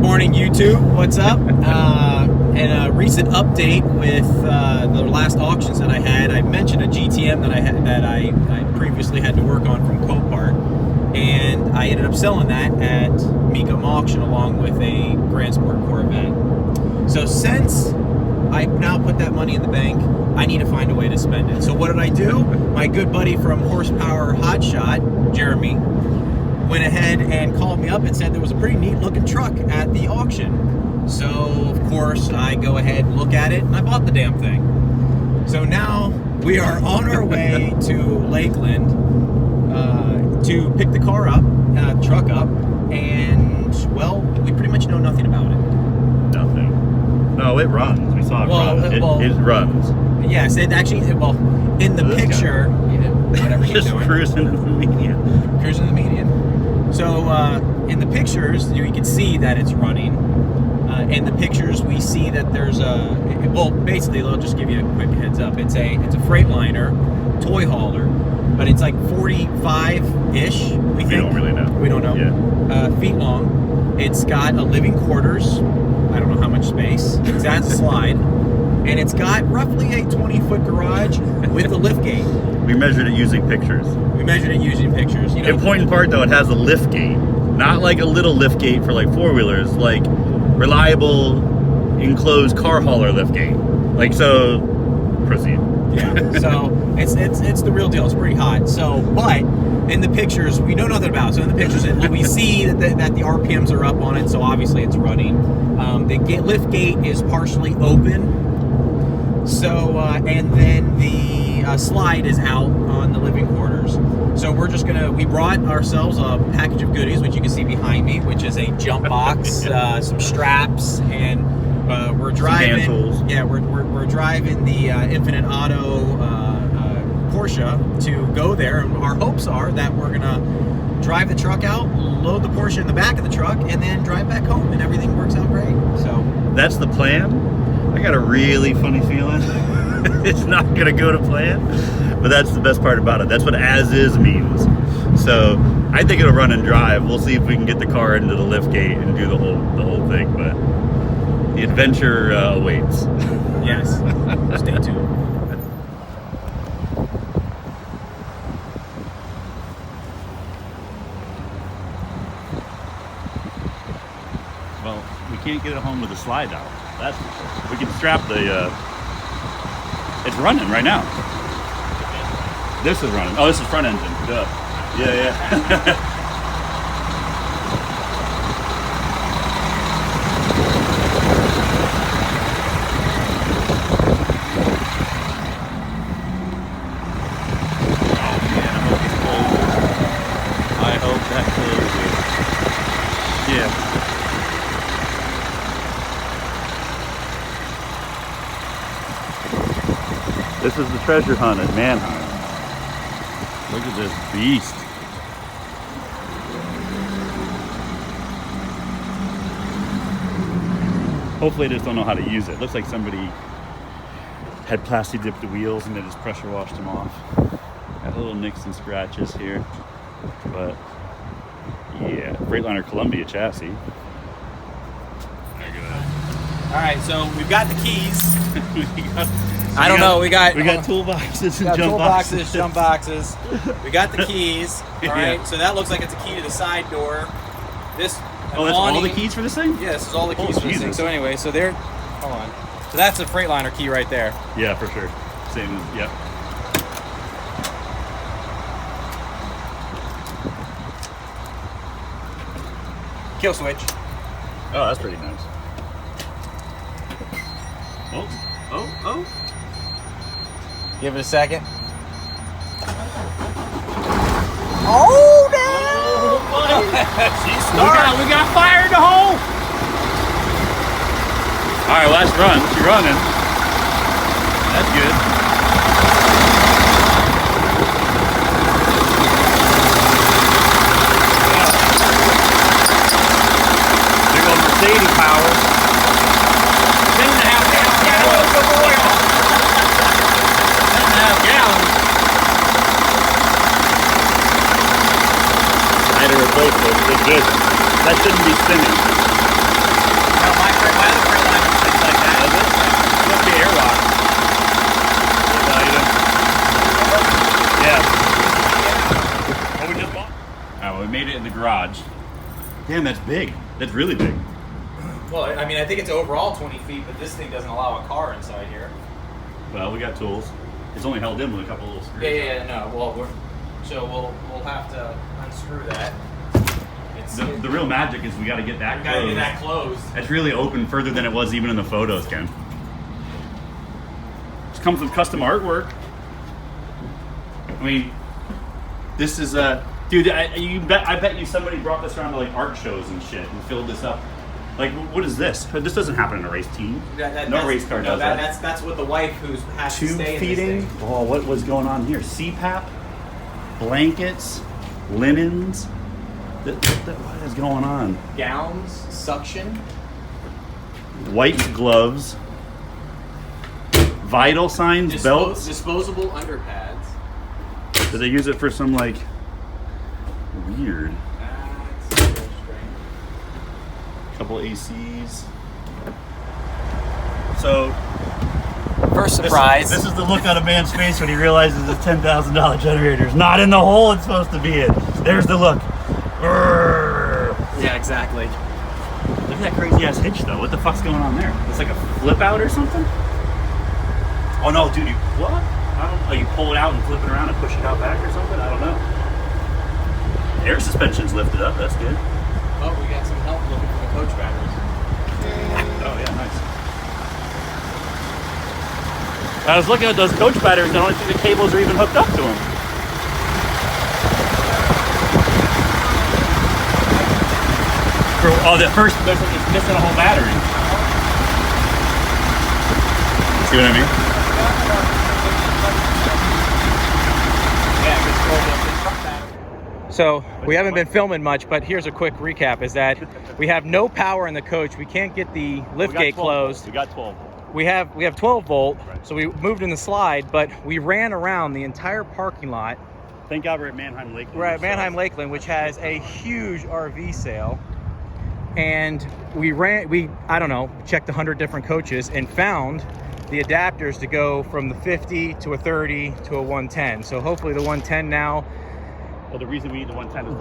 Morning, YouTube. What's up? And a recent update with the last auctions that I had. I mentioned a GTM that I previously had to work on from Copart, and I ended up selling that at Mecum Auction along with a Grand Sport Corvette. So since I now put that money in the bank, I need to find a way to spend it. So what did I do? My good buddy from Horsepower Hotshot, Jeremy, went ahead and called me up and said there was a pretty neat looking truck at the auction. So of course I go ahead and look at it, and I bought the damn thing. So now we are on our way to Lakeland to pick the car up, truck up, and well, we pretty much know nothing about it. Nothing. No, it runs. We saw it run. It runs. Yes, it actually, in the picture, whatever he's just doing. Cruising in the median. Cruising in the median. So in the pictures, you can see that it's running. In the pictures, we see that there's basically, I'll just give you a quick heads up. It's a Freightliner toy hauler, but it's like 45-ish, we think. We don't really know. We don't know. Yeah. Feet long. It's got a living quarters. I don't know how much space. It's got a slide. And it's got roughly a 20-foot garage with a lift gate. We measured it using pictures. We measured it using pictures. You know, important part though, it has a lift gate. Not like a little lift gate for like four-wheelers, like reliable enclosed car hauler lift gate. Like, so proceed. Yeah. So it's the real deal. It's pretty hot. So, but in the pictures, we know nothing about it. So in the pictures, we see that the RPMs are up on it. So obviously it's running. The lift gate is partially open. So, and then the slide is out on the living quarters. So we're just we brought ourselves a package of goodies, which you can see behind me, which is a jump box, some straps, and we're driving. Hand tools. Yeah, we're driving the Infinite Auto Porsche to go there. And our hopes are that we're gonna drive the truck out, load the Porsche in the back of the truck, and then drive back home, and everything works out great. So that's the plan. I got a really funny feeling it's not gonna go to plan, but that's the best part about it. That's what as is means. So I think it'll run and drive. We'll see if we can get the car into the lift gate and do the whole thing, but the adventure awaits. Yes, stay tuned. Well, we can't get it home with a slide out. That's for sure. We can strap the, it's running right now. This is running. Oh, this is front engine. Duh. Yeah. Oh man, I hope he's cold. I hope that closes. Yeah. This is the treasure hunt at Manheim. Look at this beast. Hopefully they just don't know how to use it. Looks like somebody had plastic dipped the wheels and they just pressure washed them off. Got little nicks and scratches here. But yeah, Freightliner Columbia chassis. All right, so we've got the keys. I don't know. We got toolboxes and jump boxes. We got the keys. All right. Yeah. So that looks like it's a key to the side door. This. Oh, that's all the keys for this thing? Yeah, this is all the keys for this thing. So anyway, so there. Hold on. So that's the Freightliner key right there. Yeah, for sure. Same. Yep. Kill switch. Oh, that's pretty nice. Oh. Give it a second. Oh, no! We got fire in the hole! Alright, well, let's run. She's running. That's good. Big old Mercedes power. 10.5 gallons of oil. 10.5 gallons. I had to replace it. It's good. That shouldn't be spinning. Damn, that's big. That's really big. Well, I mean, I think it's overall 20 feet, but this thing doesn't allow a car inside here. Well, we got tools. It's only held in with a couple little screws. Yeah, no. Well, we'll have to unscrew that. The real magic is we got to get that closed. Gotta get that closed. It's really open further than it was even in the photos, Ken. This comes with custom artwork. I mean, this is dude. I bet you somebody brought this around to like art shows and shit and filled this up. Like, what is this? This doesn't happen in a race team. No race car does that. That's what the wife who's has to stay in this feeding. thing. Oh, what was going on here? CPAP, blankets, linens. What is going on? Gowns, suction. White gloves. Vital signs, belts. Disposable underpads. Do they use it for some like weird? That's so strange. Couple ACs. So, first surprise. This is the look on a man's face when he realizes his $10,000 generator is not in the hole it's supposed to be in. There's the look. Yeah, exactly. Look at that crazy ass hitch though. What the fuck's going on there? It's like a flip out or something? Oh no, dude, what? I don't know. You pull it out and flip it around and push it out back or something? I don't know. Air suspension's lifted up. That's good. Oh, we got some help looking for the coach batteries. Oh yeah, nice. I was looking at those coach batteries. I don't think the cables are even hooked up to them. Oh, the first, it's missing a whole battery. See what I mean? So we haven't been filming much, but here's a quick recap: is that we have no power in the coach. We can't get the lift gate closed. We got 12. We have 12 volt, right. So we moved in the slide, but we ran around the entire parking lot. Thank God we're at Manheim Lakeland. We're at Manheim Lakeland, which has a huge RV sale. And I don't know, checked 100 different coaches and found the adapters to go from the 50 to a 30 to a 110. So hopefully the 110 now Well, the reason we need the 110 is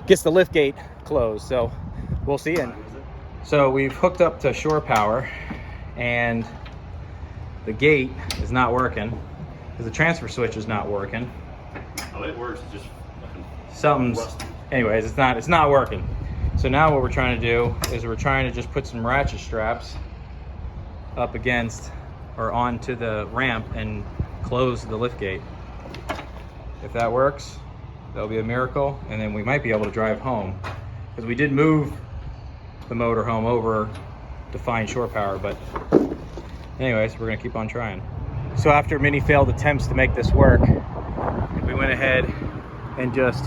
gets the lift gate closed. So we'll see. And so we've hooked up to shore power and the gate is not working because the transfer switch is not working. Oh, it works. It's just fucking Something's rusty. Anyways, it's not working. So now what we're trying to do is we're trying to just put some ratchet straps up against or onto the ramp and close the lift gate. If that works, that'll be a miracle, and then we might be able to drive home because we did move the motor home over to find shore power. But anyways, we're gonna keep on trying. So after many failed attempts to make this work, we went ahead and just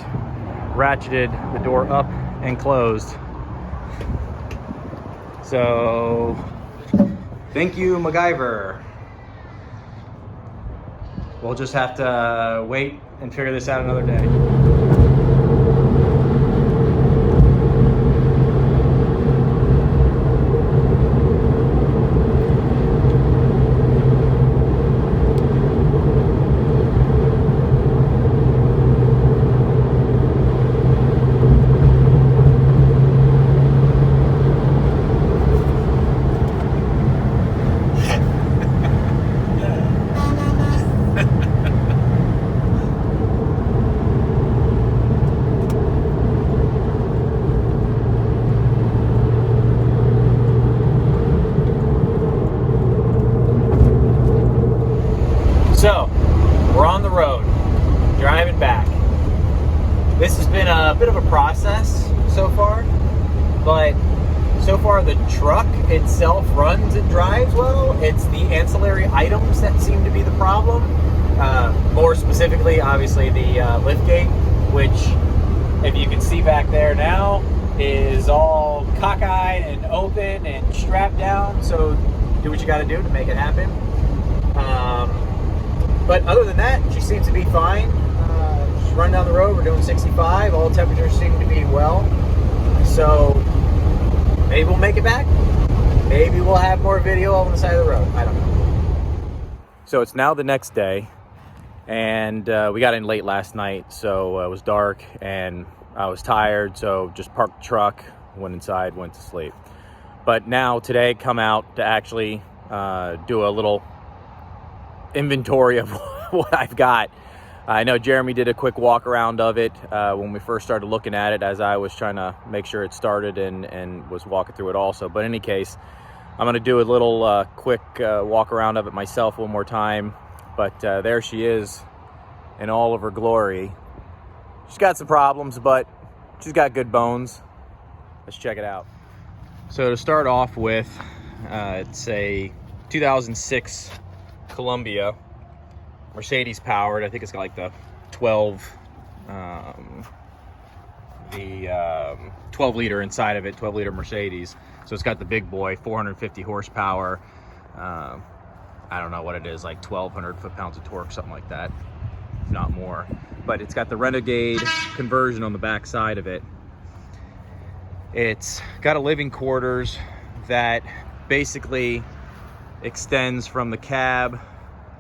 ratcheted the door up and closed. So thank you, MacGyver. We'll just have to wait and figure this out another day. So, we're on the road, driving back. This has been a bit of a process so far, but so far the truck itself runs and drives well. It's the ancillary items that seem to be the problem. More specifically, obviously, the lift gate, which, if you can see back there now, is all cockeyed and open and strapped down. So do what you got to do to make it happen. But other than that, she seems to be fine. Just running down the road, we're doing 65. All temperatures seem to be well. So maybe we'll make it back. Maybe we'll have more video on the side of the road. I don't know. So it's now the next day, and we got in late last night, so it was dark, and I was tired, so just parked the truck, went inside, went to sleep. But now today, come out to actually do a little inventory of what I've got. I know Jeremy did a quick walk around of it when we first started looking at it, as I was trying to make sure it started and was walking through it also. But in any case, I'm going to do a little quick walk around of it myself one more time. But there she is in all of her glory. She's got some problems, but she's got good bones. Let's check it out. So to start off with, it's a 2006 Columbia, Mercedes powered. I think it's got like the 12 liter inside of it, 12 liter Mercedes. So it's got the big boy, 450 horsepower. I don't know what it is, like 1,200 foot-pounds of torque, something like that, if not more. But it's got the Renegade conversion on the back side of it. It's got a living quarters that basically extends from the cab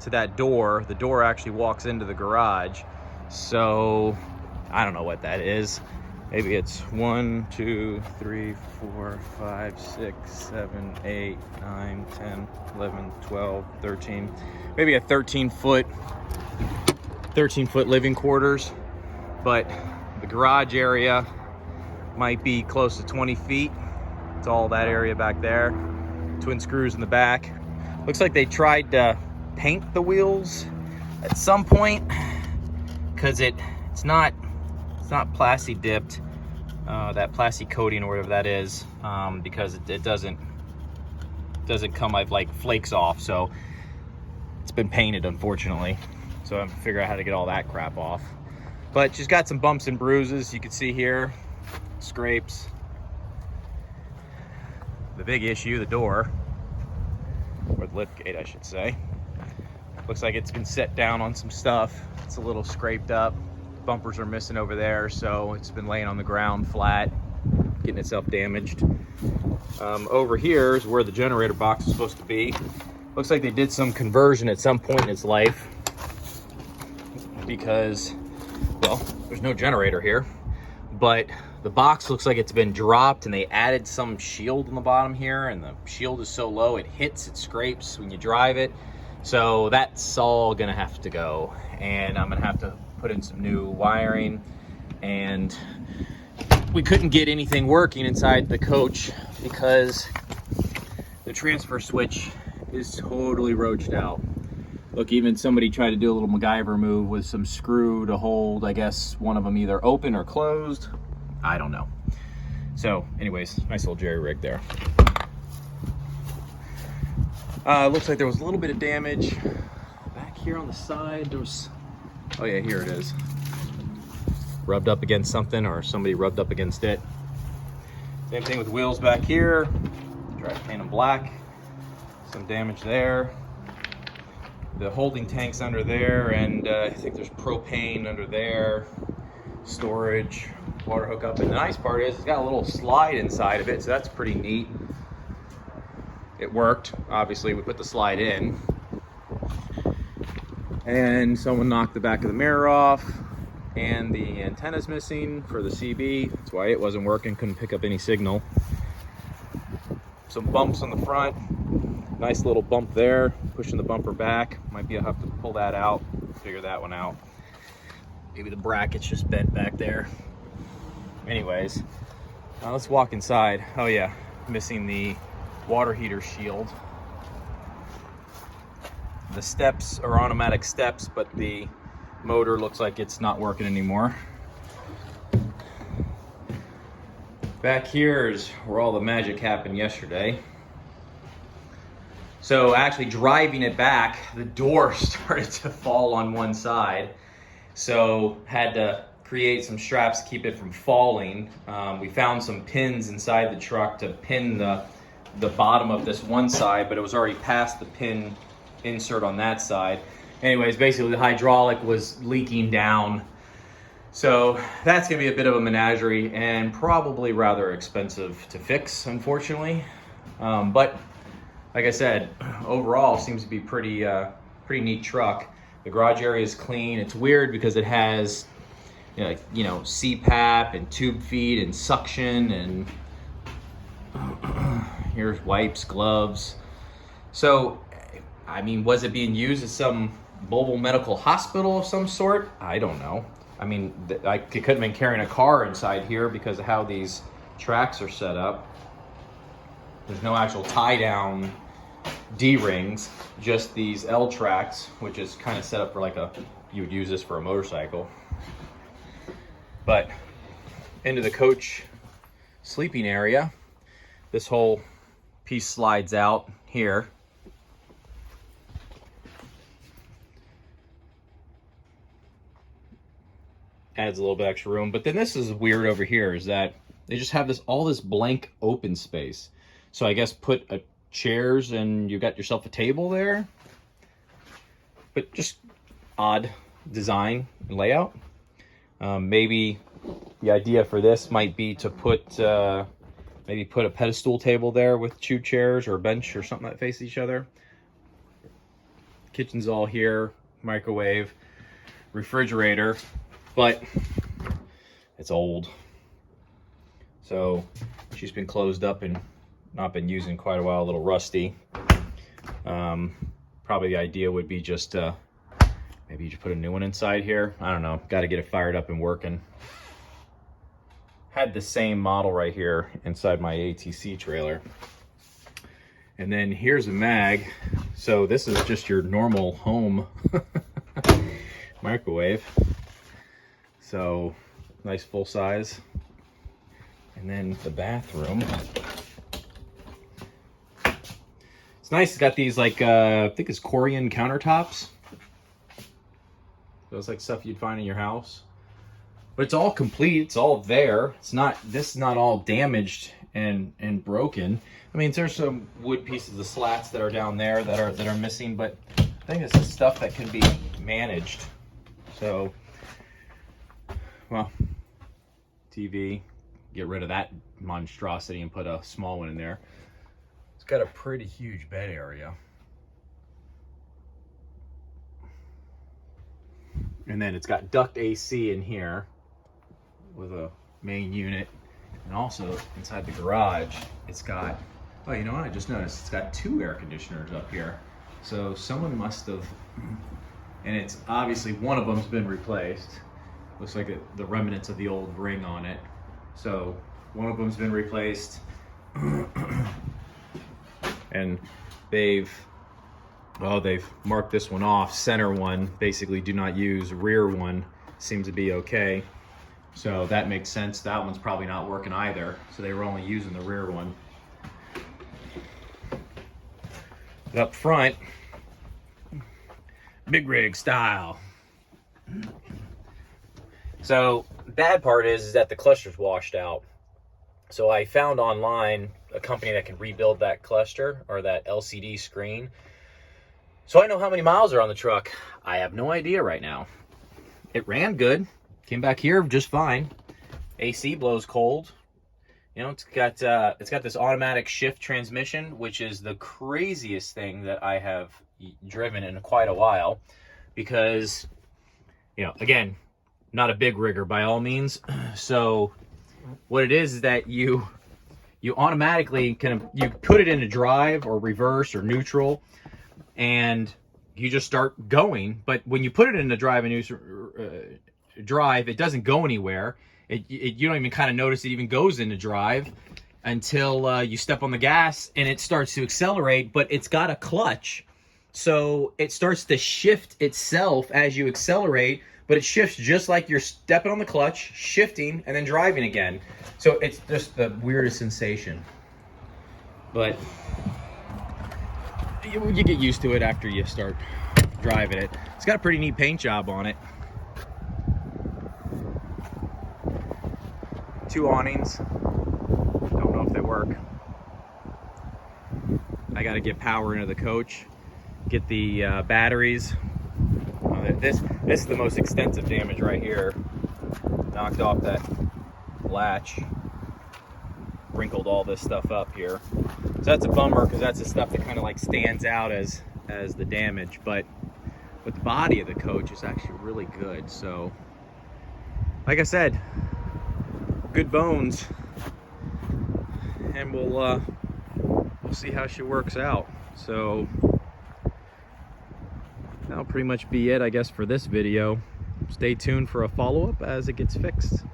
to that door. The door actually walks into the garage. So I don't know what that is. Maybe it's 1, 2, 3, 4, 5, 6, 7, 8, 9, 10, 11, 12, 13. Maybe a 13 foot living quarters. But the garage area might be close to 20 feet. It's all that area back there. Twin screws in the back. Looks like they tried to paint the wheels at some point, because it's not plasti dipped, that plasti coating or whatever that is, because it doesn't come like flakes off. So it's been painted, unfortunately. So I have to figure out how to get all that crap off. But she's got some bumps and bruises, you can see here, scrapes. The big issue, the door, or the lift gate, I should say. Looks like it's been set down on some stuff. It's a little scraped up. Bumpers are missing over there, so it's been laying on the ground flat, getting itself damaged. Over here is where the generator box is supposed to be. Looks like they did some conversion at some point in its life, because, well, there's no generator here, but the box looks like it's been dropped and they added some shield on the bottom here, and the shield is so low it hits, it scrapes when you drive it. So that's all gonna have to go, and I'm gonna have to put in some new wiring. And we couldn't get anything working inside the coach because the transfer switch is totally roached out. Look, even somebody tried to do a little MacGyver move with some screw to hold, I guess, one of them either open or closed. I don't know. So anyways, nice little jerry rig there. Looks like there was a little bit of damage back here on the side. There was, oh yeah, here it is. Rubbed up against something, or somebody rubbed up against it. Same thing with wheels back here. Tried to paint them black. Some damage there. The holding tank's under there, and I think there's propane under there. Storage, water hookup. And the nice part is it's got a little slide inside of it, so that's pretty neat. It worked. Obviously, we put the slide in. And someone knocked the back of the mirror off, and the antenna's missing for the CB. That's why it wasn't working, couldn't pick up any signal. Some bumps on the front. Nice little bump there, pushing the bumper back. Might be I'll have to pull that out, figure that one out. Maybe the bracket's just bent back there. Anyways, now let's walk inside. Oh yeah, missing the water heater shield. The steps are automatic steps, but the motor looks like it's not working anymore. Back here is where all the magic happened yesterday. So actually driving it back, the door started to fall on one side. So had to create some straps to keep it from falling. We found some pins inside the truck to pin the bottom of this one side, but it was already past the pin insert on that side. Anyways, basically the hydraulic was leaking down. So that's gonna be a bit of a menagerie and probably rather expensive to fix, unfortunately. But like I said, overall seems to be pretty neat truck. The garage area is clean. It's weird because it has you know, CPAP and tube feed and suction, and here's wipes, gloves. So, I mean, was it being used as some mobile medical hospital of some sort? I don't know. I mean, I couldn't have been carrying a car inside here because of how these tracks are set up. There's no actual tie-down D-rings, just these L tracks, which is kind of set up for like you would use this for a motorcycle. But into the coach sleeping area, this whole piece slides out here. Adds a little bit extra room. But then this is weird over here, is that they just have all this blank open space. So I guess put chairs and you got yourself a table there. But just odd design and layout. Maybe the idea for this might be to put maybe put a pedestal table there with 2 chairs or a bench or something that face each other. Kitchen's all here, microwave, refrigerator, but it's old. So she's been closed up and not been used in quite a while, a little rusty. Probably the idea would be just maybe you just put a new one inside here. I don't know, got to get it fired up and working. Had the same model right here inside my ATC trailer. And then here's a mag. So this is just your normal home microwave. So nice full size. And then the bathroom. It's nice, it's got these like, I think it's Corian countertops. So it's like stuff you'd find in your house. But it's all complete, it's all there. This is not all damaged and broken. I mean, there's some wood pieces of slats that are down there that are missing, but I think it's the stuff that can be managed. So, well, TV, get rid of that monstrosity and put a small one in there. It's got a pretty huge bed area. And then it's got duct AC in here with a main unit. And also inside the garage, it's got, oh, you know what? I just noticed it's got 2 air conditioners up here. So someone must have, and it's obviously one of them's been replaced. Looks like the remnants of the old ring on it. So one of them's been replaced. And they've marked this one off. Center one, basically do not use. Rear one seems to be okay. So that makes sense. That one's probably not working either. So they were only using the rear one. But up front, big rig style. So bad part is that the cluster's washed out. So I found online a company that can rebuild that cluster or that LCD screen. So I know how many miles are on the truck. I have no idea right now. It ran good. Came back here just fine. AC blows cold. You know, it's got this automatic shift transmission, which is the craziest thing that I have driven in quite a while, because, you know, again, not a big rigger by all means. So what it is that you automatically you put it into drive or reverse or neutral, and you just start going. But when you put it into drive and drive, it doesn't go anywhere. You don't even kind of notice it even goes into drive until you step on the gas and it starts to accelerate, but it's got a clutch. So it starts to shift itself as you accelerate, but it shifts just like you're stepping on the clutch, shifting, and then driving again. So it's just the weirdest sensation. But you get used to it after you start driving it. It's got a pretty neat paint job on it. 2 awnings. Don't know if they work. I got to get power into the coach, get the batteries. This is the most extensive damage right here. Knocked off that latch, wrinkled all this stuff up here. So that's a bummer, because that's the stuff that kind of like stands out as the damage. But the body of the coach is actually really good. So like I said, good bones, and we'll see how she works out. So that'll pretty much be it, I guess, for this video. Stay tuned for a follow-up as it gets fixed.